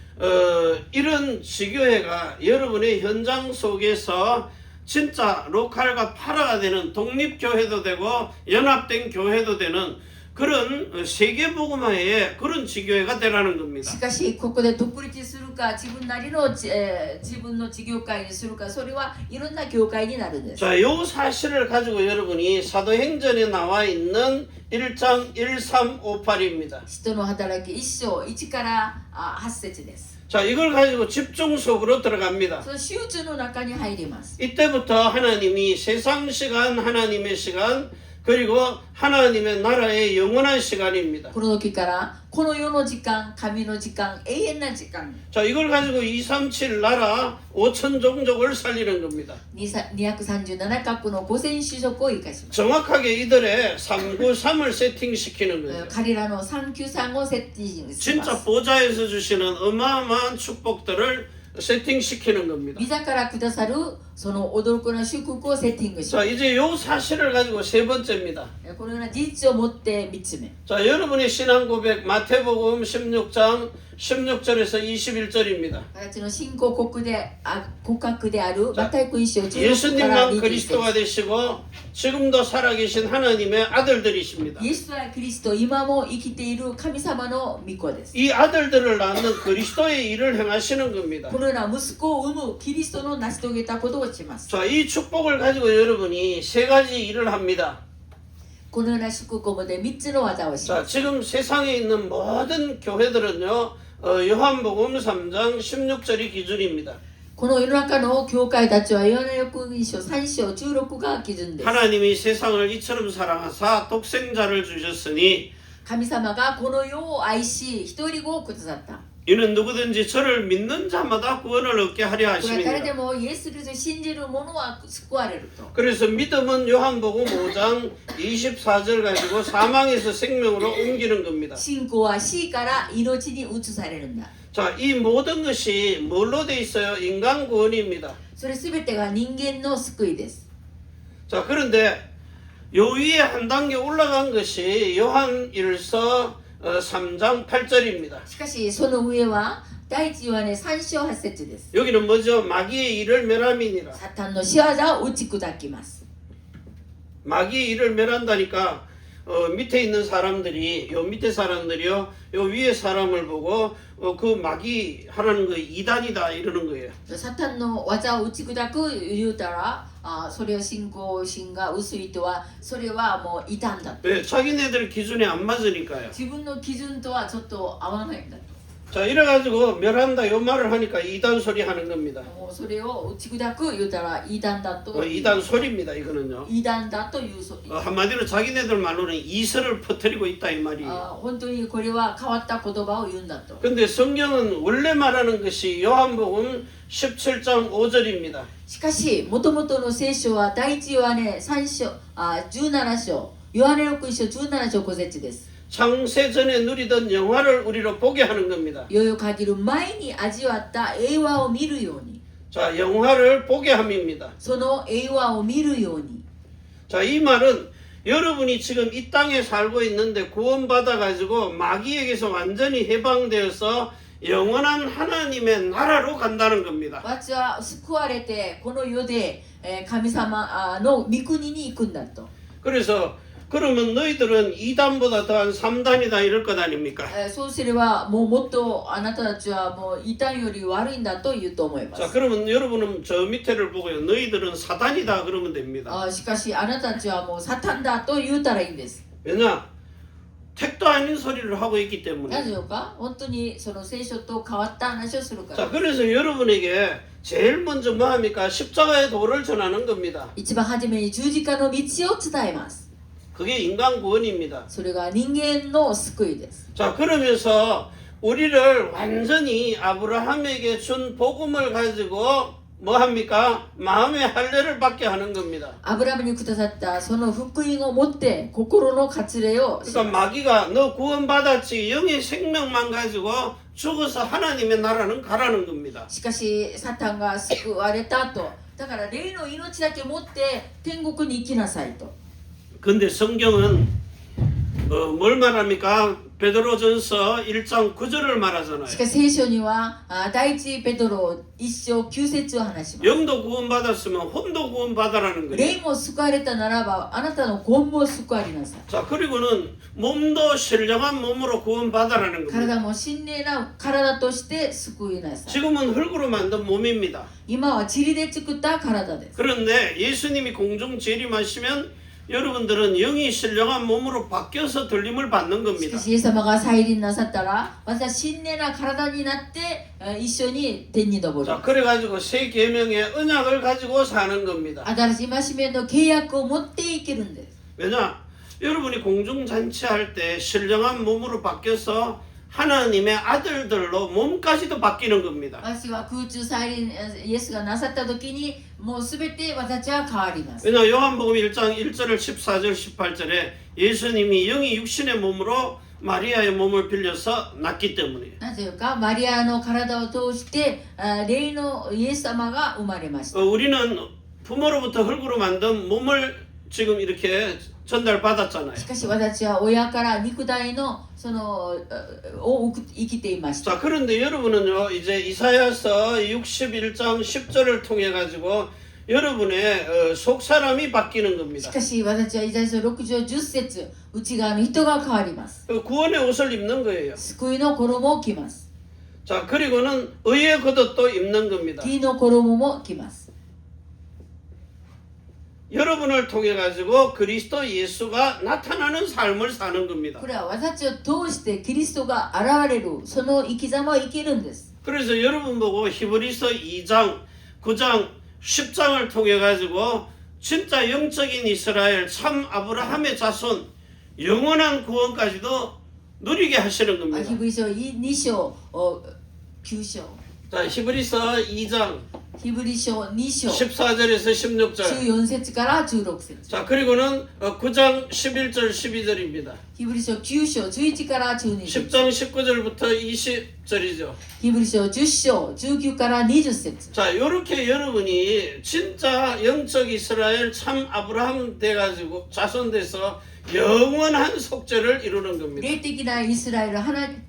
이런 지교회가 여러분의 현장 속에서 진짜 로컬과 파라가 되는 독립교회도 되고 연합된 교회도 되는 그런 세계복음화의 그런 지교회가 되라는 겁니다. しかしここで独立するか自分なりの、自分の事業会にするかそれはいろんな教会になるんです。 자, 요 사실을 가지고 여러분이 사도행전에 나와 있는 1장 1358입니다. 人の働き1章1から8節です。 자, 이걸 가지고 집중 속으로 들어갑니다. その集中の中に入ります。 이때부터 하나님이 세상 시간, 하나님의 시간, 그리고 하나님의 나라의 영원한 시간입니다. この時からこの世の時間、神の時間、永遠な時間。 자, 이걸 가지고 237 나라 5천 종족을 살리는 겁니다. 237カ国の5000種族を生かします。 정확하게 이들의 393을 세팅시키는 거예요. 彼らの393をセッティングしま 진짜 す。 보좌에서 주시는 어마어마한 축복들을 세팅시키는 겁니다. ビザからくださるその驚くな祝福をセッティングし 자, ます。 이제 요 사실을 가지고 세 번째입니다. このような事実を持って3つ目。 자, 여러분의 신앙 고백 마태복음 16장 16절에서 21절입니다. 私の信仰告白であるマタイ福音書16から 예수님만 21 그리스도가 節。 되시고 지금도 살아계신 하나님의 아들들이십니다. イエスはキリスト、今も生きている神様の御子です。 이 아들들을 낳는 그리스도의 일을 행하시는 겁니다. このような息子を産むキリストの成し遂げたことをします。 자, 이 축복을 가지고 여러분이 세 가지 일을 합니다. このような祝福を持って3つの技をしま 자, 지금 세상에 있는 모든 교회들은요, 요한복음 3장 16절이 기준입니다. す。この世の中の教会たちはヨハネ福音書3章16が基準です。 하나님이 세상을 이처럼 사랑하사 독생자를 주셨으니 神様がこの世を愛し、一人子をくださった。 이는 누구든지 저를 믿는 자마다 구원을 얻게 하려 これは誰で 하심이니라. もイエス・キリストを信じる者は救われると。 그래서 믿음은 요한복음 5장 24절 가지고 사망에서 생명으로 옮기는 겁니다. 信仰は死から命に移されるんだ。 자, 이 모든 것이 뭘로 돼 있어요? 인간 구원입니다. それすべてが人間の救いです。 자, 그런데 요 위에 한 단계 올라간 것이 요한일서 3장 8절입니다. しかしその上は第一ヨハネ3章8節です。 여기는 뭐죠? 마귀의 일을 멸함이니라. サタンの仕業を打ち砕きます。 마귀의 일을 멸한다니까 밑에 있는 사람들이 요 밑에 사람들이요 요 위에 사람을 보고 그 마귀 하라는 거 이단이다 이러는 거예요. サタンの技を打ち砕く言うたら、それを信仰心が薄い人はそれはもう異端だと。 왜? 자기네들 기준에 안 맞으니까요. 自分の基準とはちょっと合わないんだと。 자 이래가지고 멸한다 요 말을 하니까 이단 소리 하는 겁니다. もうそれを打ち砕く言うたら異端だと。 이단 소리입니다 이거는요. 異端だという。 한마디로 자기네들 말로는 이설을 퍼뜨리고 있다 이 말이에요. 本当にこれは変わった言葉を言うんだと。 근데 성경은 원래 말하는 것이 요한복음 17장 5절입니다. しかし、もともとの聖書は第一ヨハネ3章、17章、ヨハネ6章17章5節です。 창세 전에 누리던 영화를 우리로 보게 하는 겁니다. 世々限る前に味わった栄和を見るように。 자, 영화를 보게 함입니다. その栄和を見るように。 자, 이 말은 여러분이 지금 이 땅에 살고 있는데 구원받아 가지고 마귀에게서 완전히 해방되어서 영원한 하나님의 나라로 간다는 겁니다. 私は救われてこの世で神様の御国に行くんだと。 그래서 그러면 너희들은 2단보다 더한 3단이다 이럴 것 아닙니까? そうすればもうもっとあなたたちはもう異端より悪いんだと言うと思いま 자, す。 그러면 여러분은 저 밑에를 보고요. 너희들은 사단이다 그러면 됩니다. しかしあなたたちはもうサタンだと言うたらいいんです。 왜냐? 택도 아닌 소리를 하고 있기 な 때문에. ぜか本当にその聖書と変わった話をするから。 자, 그래서 여러분에게 제일 먼저 뭐 합니까? 십자가의 도를 전하는 겁니다. 一番初めに十字架の道を伝えます。 그게 인간 구원입니다. それが人間の救いです。 자, 그러면서 우리를 완전히 아브라함에게 준 복음을 가지고 뭐 합니까? 마음의 할례를 받게 하는 겁니다. アブラムにくださったその福音を持って心の割礼をし 그러니까 ます。 마귀가 너 구원받았지 영의 생명만 가지고 죽어서 하나님의 나라는 가라는 겁니다. しかしサタンが救われたと。だから霊の命だけ持って天国に行きなさいと。 근데 성경은 뭘 말합니까? 베드로전서 1장 9절을 말하잖아요. しかし聖書には第一ペトロ1章9節を話します。 영도 구원받았으면 혼도 구원받아라는 거예요. 霊も救われたならばあなたの魂も救われなさい。 자, 그리고는 몸도 신령한 몸으로 구원받아라는 겁니다. 体も神霊な体として救いなさい。 지금은 흙으로 만든 몸입니다. 今は塵で作った体です。 그런데 예수님이 공중 재림하시면 여러분들은 영이 신령한 몸으로 바뀌어서 들림을 받는 し 겁니다. かしイエス様が再臨なさったら私は神霊な体になって一緒に天に昇る。 자, 그래가지고 새 계명의 언약을 가지고 사는 겁니다. 新しい戒めの契約を持って生きるんです。 왜냐? 여러분이 공중잔치할 때 신령한 몸으로 바뀌어서 하나님의 아들들로 몸까지도 바뀌는 겁니다. 私は空中再臨イエスがなさった時にもうすべて私は変わります。 왜냐? 요한복음 1장 1절 14절 18절에 예수님이 영이 육신의 몸으로 마리아의 몸을 빌려서 낳기 때문이에요. なぜかマリアの体を通して霊のイエス様が生まれました。 우리는 부모로부터 흙으로 만든 몸을 지금 이렇게 전달받았잖아요. しかし私は親から肉体のそのを生きていました。 자, 그런데 여러분은요, 이제 이사야서 61장 10절을 통해 가지고 여러분의 속 사람이 바뀌는 し 겁니다. かし私はイザヤ書6章10節内側の人が変わります。 구원의 옷을 입는 거예요. 救いの衣を着ます。 자, 그리고는 의의 겉옷도 입는 겁니다. 義の衣も着ます。 여러분을 통해 가지고 그리스도 예수가 나타나는 삶을 사는 겁니다. これは私を通してキリストが現れるその生き様を生きるんです。 그래서 여러분 보고 히브리서 2장, 9장, 10장을 통해 가지고 진짜 영적인 이스라엘 참 아브라함의 자손 영원한 구원까지도 누리게 하시는 ヒ 겁니다. ブリ書2章9章 자, 히브리서 2장 ヒブリ書2章 14절에서 16절. 14節から16節 자, 그리고는 9장 11절 12절입니다. ヒブリ書9章11から12節 10장 19절부터 20절이죠. ヒブリ書10章19から20節 자, 요렇게 여러분이 진짜 영적 이스라엘 참 아브라함 돼가지고 자손 돼서 영원한 속죄를 이루는 겁니다. 霊的なイスラエル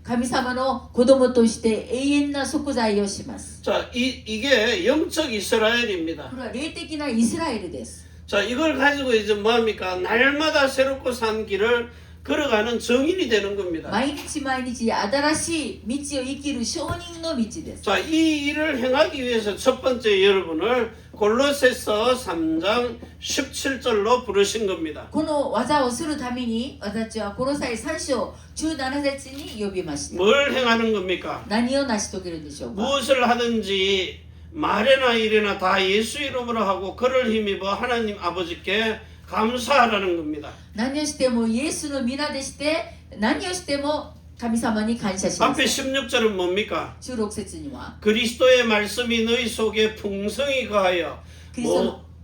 神様の子供として永遠な贖罪をします 자, 이게 영적 이스라엘입니다. これは霊的なイスラエルです 자, 이걸 가지고 이제 뭐합니까? 날마다 새롭고 산 길을 걸어가는 증인이 되는 겁니다. 毎日毎日新しい道を生きる証人の道です 자, 이 일을 행하기 위해서 첫 번째 여러분을 골로새서 3장 17절로 부르신 겁니다. この技をするために私はこの際3章17節に呼びました 뭘 행하는 겁니까? 何を成し遂げるんでしょうか 무엇을 하든지 말이나 일이나 다 예수 이름으로 하고 그를 힘입어 하나님 아버지께 감사하라는 겁니다. 何をしてもイエスの皆でして何をしても神様に感謝しま 앞에 す 16절은 뭡니까? 16節には 그리스도의 말씀이 너희 속에 풍성히 거하여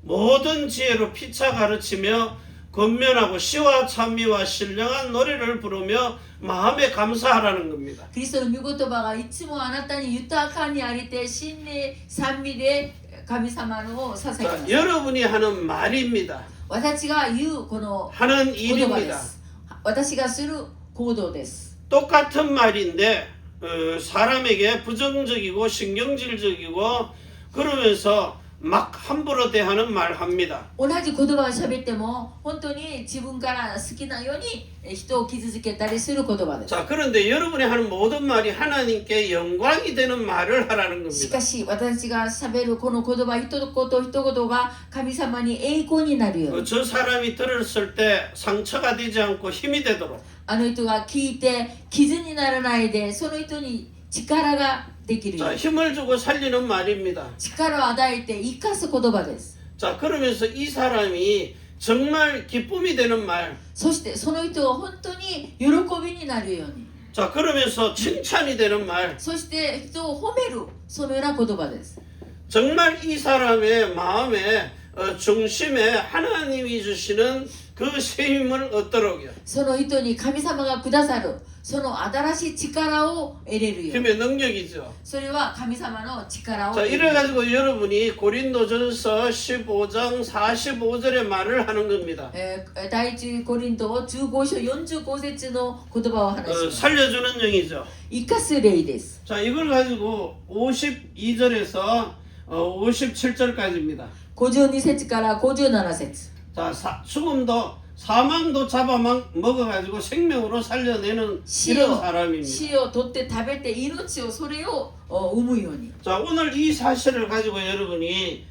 모든 지혜로 피차 가르치며 권면하고 시와 찬미와 신령한 노래를 부르며 마음에 감사하라는 겁니다. キリストの御言葉がいつもあなたに豊かにありて真礼賛美で神様のを捧げま 자, す 여러분이 하는 말입니다. 私が言うこの 하는 言葉で 일입니다. す私がする行動です 똑같은 말인데 사람에게 부정적이고 신경질적이고 그러면서 막 함부로 대하는 말 합니다. 同じ言葉を喋っても本当に自分から好きなように人を傷つけたりする言葉です 자, 그런데 여러분이 하는 모든 말이 하나님께 영광이 되는 말을 하라는 し 겁니다. かし私が喋るこの言葉一言一言が神様に栄光になるように 저 사람이 들었을 때 상처가 되지 않고 힘이 되도록 あの人が聞いて傷にならないでその人に力ができるよう 자, に 힘을 주고 살리는 말입니다. 力を与えて生かす言葉です 자, 그러면서 이 사람이 정말 기쁨이 되는 말. そしてその人が本当に喜びになるように 자, 그러면서 칭찬이 되는 말. そして人を褒めるそのような言葉です 정말 이 사람의 마음의 중심에 하나님이 주시는 그 새 힘을 얻도록요. その人に神様がくださるその新しい力を得れるように 힘의 능력이죠. それは神様の力を 자, 得る 이래가지고 여러분이 고린도전서 15장 45절의 말을 하는 겁니다. 第一コリント15章45節の言葉を話します 살려주는 영이죠. 生かす霊です 자, 이걸 가지고 52절에서 57절까지입니다. 52節から57節 자, 사망도 잡아먹어가지고 생명으로 살려내는 이런 사람입니다. 死を取って食べて命をそれを生むように 자, 오늘 이 사실을 가지고 여러분이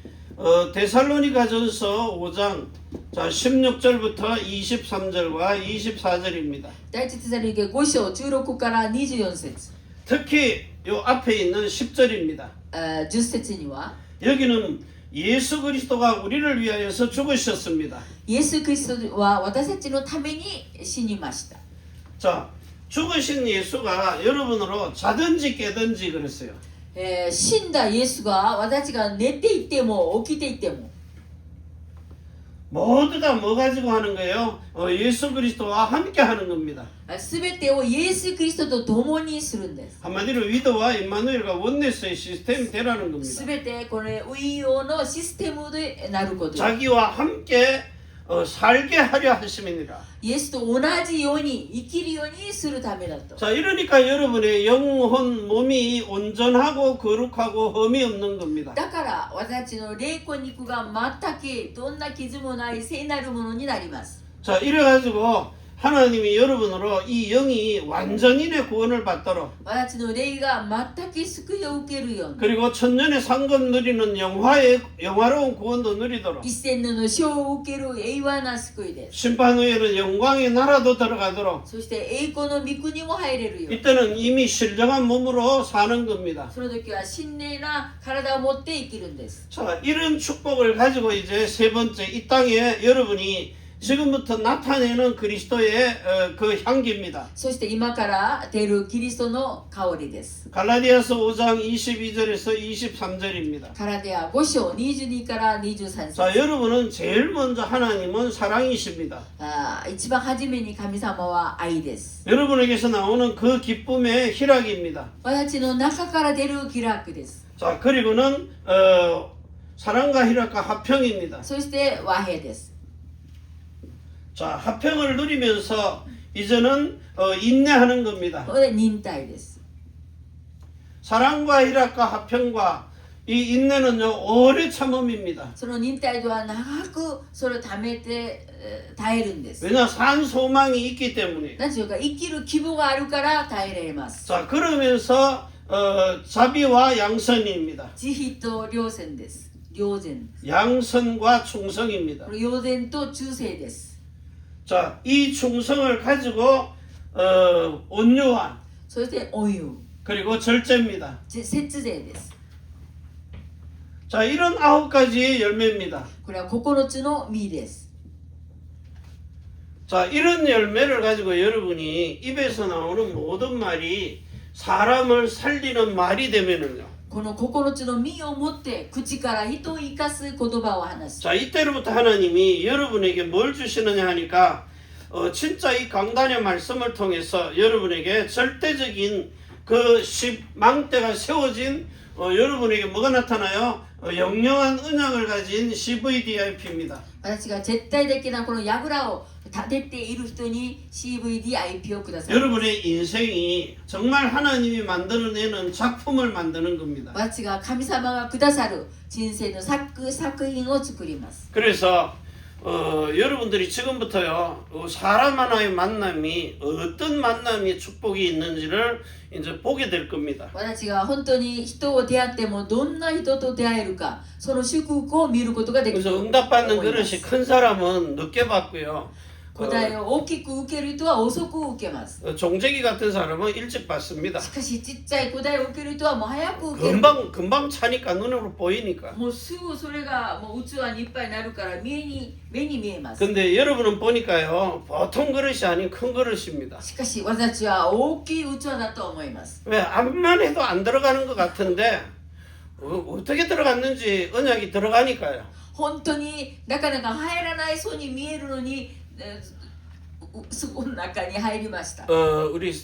데살로니가전서 5장 자 16절부터 23절과 24절입니다. 第一テサロニケ5章16から24節 특히 요 앞에 있는 10절입니다. 10節には 여기는 예수 그리스도가 우리를 위하여서 죽으셨습니다. イエス・キリストは私たちのために死にました 자, 죽으신 예수가 여러분으로 자든지 깨든지 그랬어요. 死んだイエスが私が寝ていても起きていても 모두 다 뭐 가지고 하는 거예요? 예수 그리스도와 함께 하는 겁니다. すべてをイエス・キリストと共にするんです 한마디로 위도와 임마누엘과 원네스의 시스템이 되라는 겁니다. すべてこれ運用のシステムでなること 자기와 함께 살게 하려 하심이니라. イエスと同じように生きるようにするためだと 자, 이러니까 여러분의 영혼 몸이 온전하고 거룩하고 흠이 없는 겁니다. だから私たちの霊魂肉が全くどんな傷もない聖なるものになります 자, 이래가지고 하나님이 여러분으로 이 영이 완전인의 구원을 받도록 私たちの霊が全く救いを受けるように 그리고 천년의 상급 누리는 영화로운 구원도 누리도록 一千年の賞を受ける永遠な救いです 심판 후에는 영광의 나라도 들어가도록 そして栄光の御国も入れるように 이때는 이미 신령한 몸으로 사는 겁니다. その時は神霊な体を持って生きるんです 자, 이런 축복을 가지고 이제 세 번째 이 땅에 여러분이 지금부터 나타내는 그리스도의 그 향기입니다. そして今から出るキリストの香りです。 갈라디아서 5장 22절에서 23절입니다. カラテア5章22から23 자, 節。 여러분은 제일 먼저 하나님은 사랑이십니다. 一番初めに神様は愛です。 여러분에게서 나오는 그 기쁨의 희락입니다. 私たちの中から出る気楽です。 자, 그리고는 사랑과 희락과 합평입니다. そして和平です。 자, 합평을 누리면서 이제는 인내하는 겁니다. これ忍耐です。 사랑과 희락과 합평과 이 인내는요 오래 참음입니다. その忍耐では長くそれを貯めて耐えるんです。 왜냐 산 소망이 있기 때문에. 何ていうか生きる希望があるから耐えられます。 자, 그러면서 자비와 양선입니다. 慈悲と良善です。良善。 양선과 충성입니다. これ良善と忠誠です。 자, 이 충성을 가지고 온유와 そして温柔。 그리고 절제입니다. 節税です。 자, 이런 9가지의 열매입니다. これは9つの実です。 자, 이런 열매를 가지고 여러분이 입에서 나오는 모든 말이 사람을 살리는 말이 되면은요. この9つの実を持って口から人を生かす言葉を話す。 자, 이때로부터 하나님이 여러분에게 뭘 주시느냐 하니까 진짜 이 강단의 말씀을 통해서 여러분에게 절대적인 그 망대가 세워진 여러분에게 뭐가 나타나요? 영영한 언약을 가진 CVDIP입니다. 私が絶対的なこの櫓を立てている人に CVDIP をください。 여러분의 인생이 정말 하나님이 만들어내는 작품을 만드는 겁니다. 私が神様がくださる人生の作品を作ります。 그래서 여러분들이 지금부터요 사람 하나의 만남이 어떤 만남이 축복이 있는지를 이제 보게 될 겁니다. 私が本当に人を出会ってもどんな人と出会えるかその祝福を見ることができる 그래서 と思い 응답받는 ま 그릇이 す。 큰 사람은 늦게 받고요. 答えを大きく受ける人は遅く受けます。 종재기 같은 사람은 일찍 받습니다. しかしちっちゃい答えを受ける人はもう早く受ける。 금방 차니까 눈으로 보이니까. もうすぐそれがもう器にいっぱいになるから目に見えます。 근데 여러분은 보니까요 보통 그릇이 아닌 큰 그릇입니다. しかし私たちは大きい器だと思います。 왜 암만 해도 안 들어가는 것 같은데 어떻게 들어갔는지 언약이 들어가니까요. 本当になかなか入らないそうに見えるのに、そこの中に入りました。 우리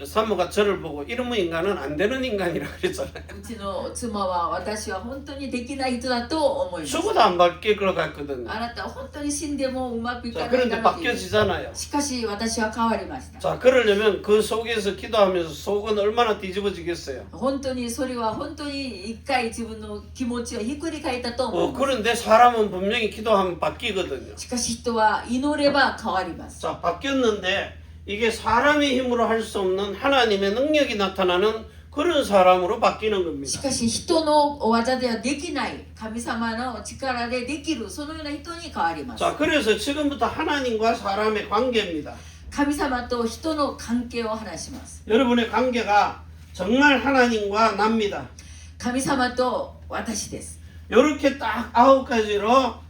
사모가 저를 보고 이러면 인간은 안 되는 인간이라 그랬잖아요. うちの妻は私は本当にできない人だと思います。 죽어도 안 바뀔 것 같거든요. あなたは本当に死んでもうまくい 자, かない 그런데 だろうという。 바뀌어지잖아요. しかし私は変わりました。 자, 그러려면 그 속에서 기도하면서 속은 얼마나 뒤집어지겠어요. 本当にそれは本当に一回自分の気持ちをひっくり返ったと思います。 그런데 사람은 분명히 기도하면 바뀌거든요. しかし人は祈れば変わります。 자, 바뀌었는데 이게 사람의 힘으로 할 수 없는 하나님의 능력이 나타나는 그런 사람으로 바뀌는 し 겁니다. かし人の技ではできない神様の力でできるそのような人に変わります。 자, 그래서 지금부터 하나님과 사람의 관계입니다. 神様と人の関係を話します。 여러분의 관계가 정말 하나님과 납니다. 神様と私です。 이렇게 딱 9가지로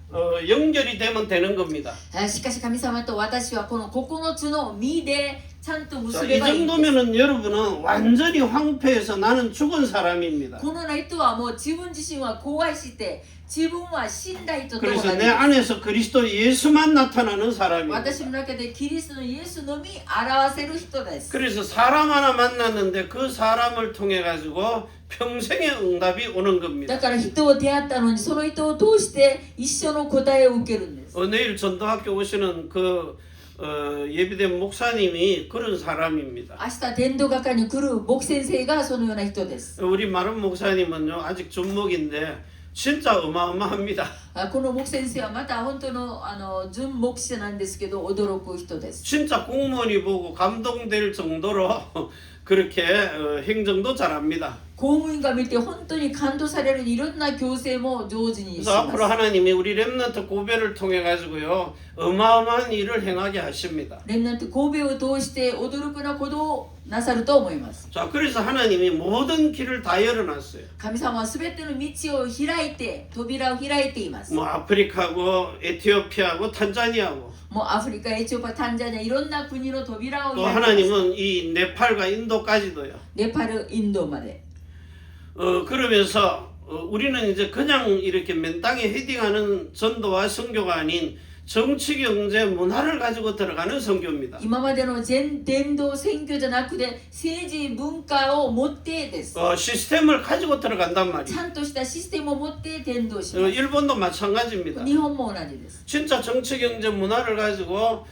연결이 되면 되는 겁니다. しかし神様と私はこの9つの実でちゃんと 자, 結 이 べばいいんです。 정도면은 여러분은 완전히 황폐해서 나는 죽은 사람입니다. この人はもう自分自身は怖いして自分は死んだ人と同じ 그래서 で 내 す。 안에서 그리스도 예수만 나타나는 私 사람입니다. の中でキリストのイエスのみ表せる人です。 그래서 사람 하나 만났는데 그 사람을 통해 가지고 평생의 응답이 오는 だ 겁니다. から人を出会ったのにその人を通して一緒の答えを受けるんです。 내일 전도학교 오시는 그 예비된 목사님이 그런 사람입니다. 明日伝道学に来る牧先生がそのような人です。 우리 마른 목사님은요 아직 준목인데 진짜 어마어마합니다. この牧先生はまた本当の準牧師なんですけど驚く人です。 진짜 공무원이 보고 감동될 정도로 그렇게 행정도 잘합니다. 公務員が見て本当に感動されるいろんな矯正も上手にし 그래서 ま 앞으로 す。 하나님이 우리 렘넌트 고배를 통해 가지고요 어마어마한 일을 행하게 하십니다. レンナント神戸を通して驚くなことをなさると思います。 자, 그래서 하나님이 모든 길을 다 열어놨어요. 神様はすべての道を開いて、扉を開いています。 뭐 아프리카고 에티오피아고 탄자니아고 もうアフリカ、エチオピア、タンザニアいろんな国の扉を 또 開いています。 하나님은 이 네팔과 인도까지도요. ネパル、インドまで。 그러면서 우리는 이제 그냥 이렇게 맨 땅에 헤딩하는 전도와 선교가 아닌 정치, 경제, 문화를 가지고 들어가는 선교입니다. 今までの伝道選挙じゃなくて政治文化を持ってです。 시스템을 가지고 들어간단 ち 말이에요. ゃんとしたシステムを持って伝道します。 일본도 마찬가지입니다. 日本も同じです。 진짜 정치, 경제, 문화를 가지고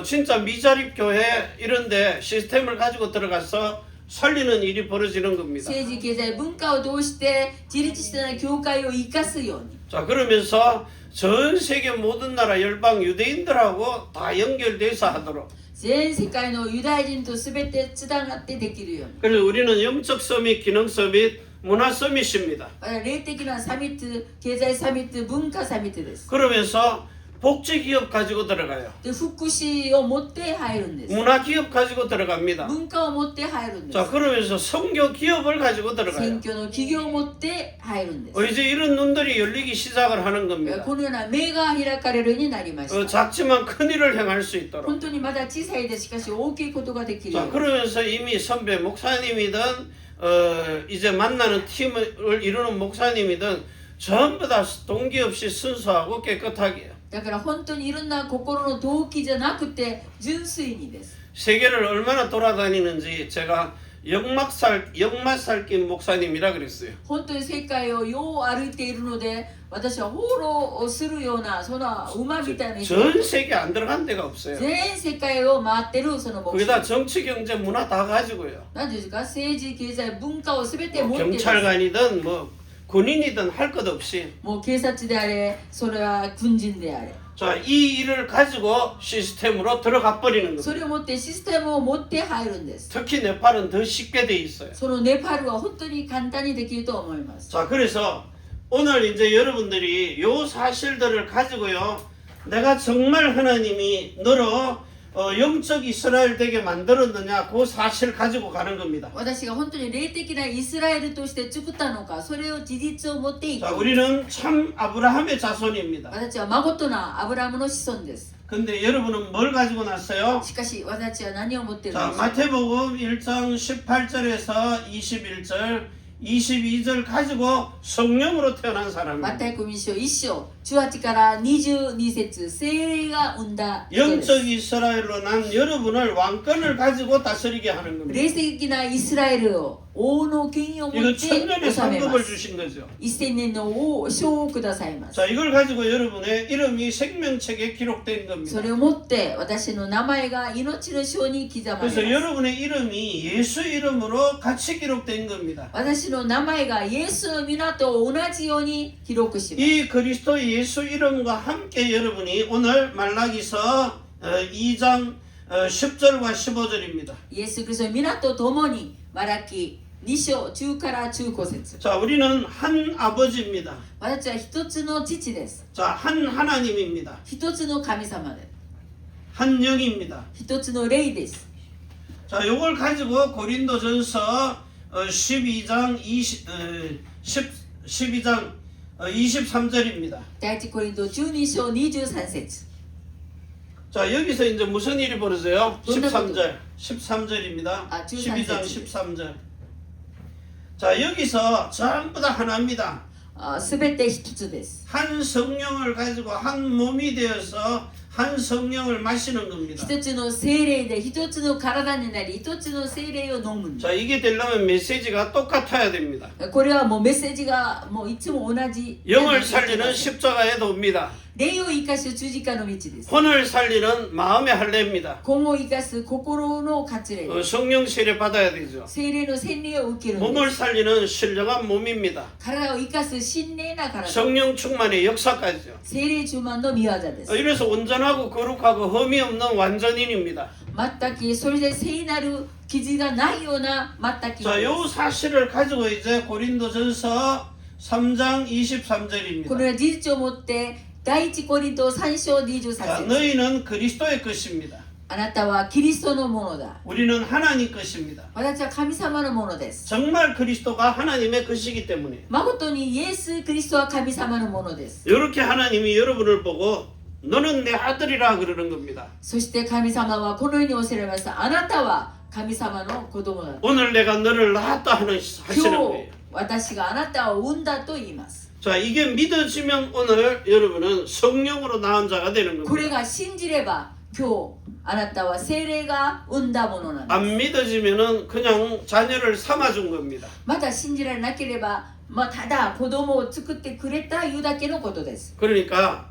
진짜 미자립 교회 이런데 시스템을 가지고 들어가서 살리는 일이 벌어지는 겁니다. 政治経済文化を通して自立した教会を生かすように。 자, 그러면서 전 세계 모든 나라 열방 유대인들하고 다 연결돼서 하도록. 全世界のユダヤ人とすべてつながってできるように。 그래서 우리는 영적 서밋, 기능 서밋, 문화 서밋입니다. 霊的なサミット、経済サミット、文化サミットです。 그러면서 복지 기업 가지고 들어가요. で、福祉を持って入るんです。 문화 기업 가지고 들어갑니다. 文化を持って入るんで 자, す。 그러면서 선교 기업을 가지고 選 들어가요. 挙の企業を持って入るんです。 이제 이런 눈들이 열리기 시작을 하는 겁니다. このような目が開かれるようになりました。 작지만 큰 일을 행할 수 있도록. 本当にまだ小さいです。しかし大きいことができるよ 자, うに。 그러면서 이미 선배 목사님이든 이제 만나는 팀을 이루는 목사님이든 전부 다 동기 없이 순수하고 깨끗하게요. だから本当にいろんな心の動機じゃなくて純粋にです。 세계를 얼마나 돌아다니는지 제가 역마살 낀 목사님이라 그랬어요. 本当に世界をよう歩いているので、私は放浪をするようなその馬みたいな人、 전 세계 안 들어간 데가 없어요. 全世界を回ってるその牧師。 거기다 정치, 경제, 문화 다 가지고요. 何ですか、政治、経済、文化をすべて持っています 경찰관이든 뭐 군인이든 할 것 없이 もう警察であれ、それは軍人であれ。 자, 이 일을 가지고 시스템으로 들어가 버리는 そ 겁니다. れを持ってシステムを持って入るんです。 특히 네팔은 더 쉽게 돼 있어요. そのネパールは本当に簡単にできると思います。 자, 그래서 오늘 이제 여러분들이 요 사실들을 가지고요, 내가 정말 하나님이 너로 영적 이스라엘 되게 만들었느냐, 그 사실 가지고 가는 겁니다. 私が本当に霊的なイスラエルとして作ったのか、それを事実を持っていく。 자, 우리는 참 아브라함의 자손입니다. 私は孫となアブラムの子孫です。 근데 여러분은 뭘 가지고 났어요? しかし私は何を持っている 자, のでしょう。 마태복음 1장 18절에서 21절, 22절 가지고 성령으로 태어난 マ 사람입니다. タイ福音書1章18から22節、聖霊が生んだ人です。 영적 이스라엘로 난 여러분을 왕권을 가지고 다스리게 하는 겁니다. 霊的なイスラエルを王の権威を持 이거 って治 천년의 めま 상급을 す。 주신 거죠. 1000年の王賞をくださいます。 자, 이걸 가지고 여러분의 이름이 생명책에 기록된 そ 겁니다. れをもって私の名前が命の書に刻まれ 그래서 ます。 여러분의 이름이 예수 이름으로 같이 기록된 겁니다. 私の名前がイエスの皆と同じように記録します。 이 그리스도 예수 이름과 함께 여러분이 오늘 말라기서 2장 10절과 15절입니다. イエス・キリストの皆と共にマラキ2章中から15節。 자, 우리는 한 아버지입니다. 私は一つの父です。 자, 한 하나님입니다. 一つの神様です。 한 영입니다. 一つの霊です。 자, 요걸 가지고 고린도전서 12장 12장 23절입니다. 第一コリント12章23節。 자, 여기서 이제 무슨 일이 벌어져요? 뭔데 13절. 13절입니다. 아, 12장 13절. 13절. 자, 여기서 전부 다 하나입니다. すべて一つです。 한 성령을 가지고 한 몸이 되어서 한 성령을 마시는 겁니다. 一つの聖霊で一つの体になり、一つの聖霊を飲むんです。 자, 이게 되려면 메시지가 똑같아야 됩니다. これはもうメッセージがもういつも同じ。 영을 살리는 십자가의 도입니다. 霊を生かす十字架の道です。 혼을 살리는 마음의 할례입니다. 魂を生かす心の活霊。 성령 세례 받아야 되죠. 聖霊の洗礼を受けるんで 몸을 す。 살리는 신령한 몸입니다. 体を生かす神霊な体。 성령 충만의 역사까지요. 聖霊充満の御業です。 이래서 온전하고 거룩하고 흠이 없는 완전인입니다. 全くそれで聖なる傷がないような全く傷 자, で 요 사실을 가지고 이제 고린도전서 3장 23절입니다. この事実をもって第一コリント3章23 자, 節 너희는 그리스도의 것입니다. あなたはキリストのものだ 우리는 하나님 것입니다. 私は神様のものです 정말 그리스도가 하나님의 것이기 때문에 誠にイエス・キリストは神様のものです 이렇게 하나님이 여러분을 보고 너는 내 아들이라 그러는 겁니다. そして神様はこのようにおっしゃられましたあなたは神様の子供だ 오늘 내가 너를 낳았다 하시는 今日 거예요. 私があなたを産んだと言います 자, 이게 믿어지면 오늘 여러분은 성령으로 낳은 자가 되는 これ 겁니다. が信じれば今日あなたは聖霊が産んだものなんです 안 믿어지면은 그냥 자녀를 삼아준 겁니다. また信じられなければ、ただ子供を作ってくれたいうだけのことです 그러니까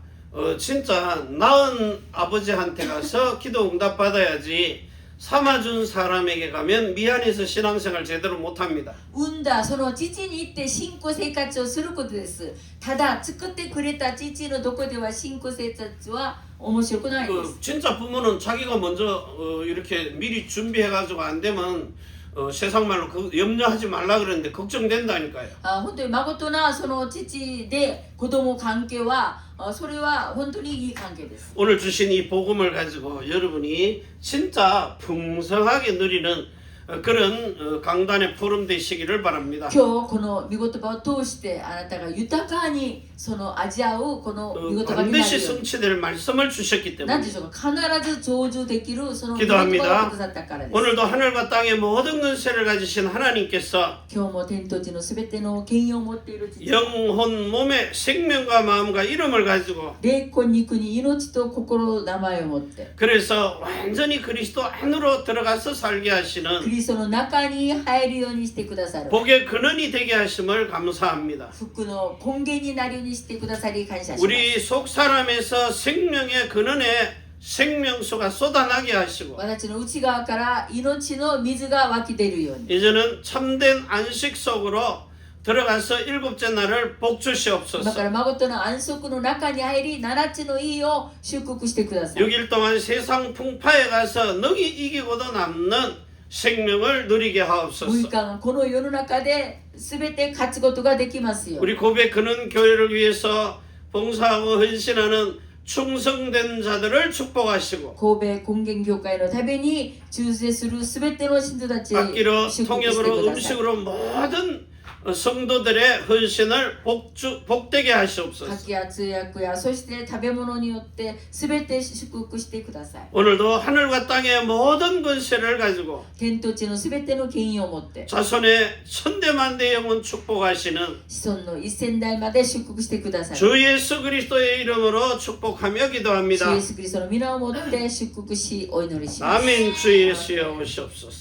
진짜 낳은 아버지한테 가서 기도 응답 받아야지 삼아준 사람에게 가면 미안해서 신앙생활 제대로 못합니다. 産んだその父に行って信仰生活をすることですただ作ってくれた父のどこでは信仰生活は面白くないです 진짜 부모는 자기가 먼저 이렇게 미리 준비해가지고 안 되면 세상 말로 염려하지 말라 그러는데 걱정된다니까요. 本当に誠なその父で子供関係はそれは本当にいい関係です 오늘 주신 이 복음을 가지고 여러분이 진짜 풍성하게 누리는 그런 강단의 푸름 되시기를 바랍니다. 今日この御言葉を通してあなたが豊かにその味わうこの御言葉になる 반드시 ように 성취될 말씀을 주셨기 何 때문에 でしょうか必ず成就できるその御言 기도합니다. 葉をくださったからです 오늘도 하늘과 땅의 모든 권세를 가지신 하나님께서 今日も天と地のすべての権威を持っている父 영혼 몸의 생명과 마음과 이름을 가지고 霊魂肉に命と心名前を持って 그래서 완전히 그리스도 안으로 들어가서 살게 キ 하시는 リストの中に入るようにしてくださる 복의 근원이 되게 하심을 감사합니다. 福の根源になるようにしてくださり感謝します 우리 속 사람에서 생명의 근원에 생명수가 쏟아나게 하시고 私の内側から命の水が湧き出るように 이제는 참된 안식 속으로 들어가서 일곱째 날을 복 だか 주시옵소서. ら誠の安息の中に入り七つの意を祝福してください 6일 동안 세상 풍파에 가서 능히 이기고도 남는 생명을 누리게 6 하옵소서. 日この世の中で全て勝つことができますよ 우리 고백 근원 교회를 위해서 봉사하고 헌신하는 충성된 자들을 축복하시고 神戸根源教会のために忠誠する全ての信徒たち 악기로 祝福して 통역으로 ください 음식으로 모든 성도들의 헌신을 복되게 書 하시옵소서. きや通訳やそして食べ物によって全て祝福してください 오늘도 하늘과 땅의 모든 권세를 가지고 天と地の全ての権威を持って 자손의 천대만대 영혼 축복하시는 子孫の1000代まで祝福してください 주 예수 그리스도의 이름으로 축복하며 主 기도합니다. イエスキリストの皆をもって祝福しお祈りします 아멘. 주 예수여 오시옵소서.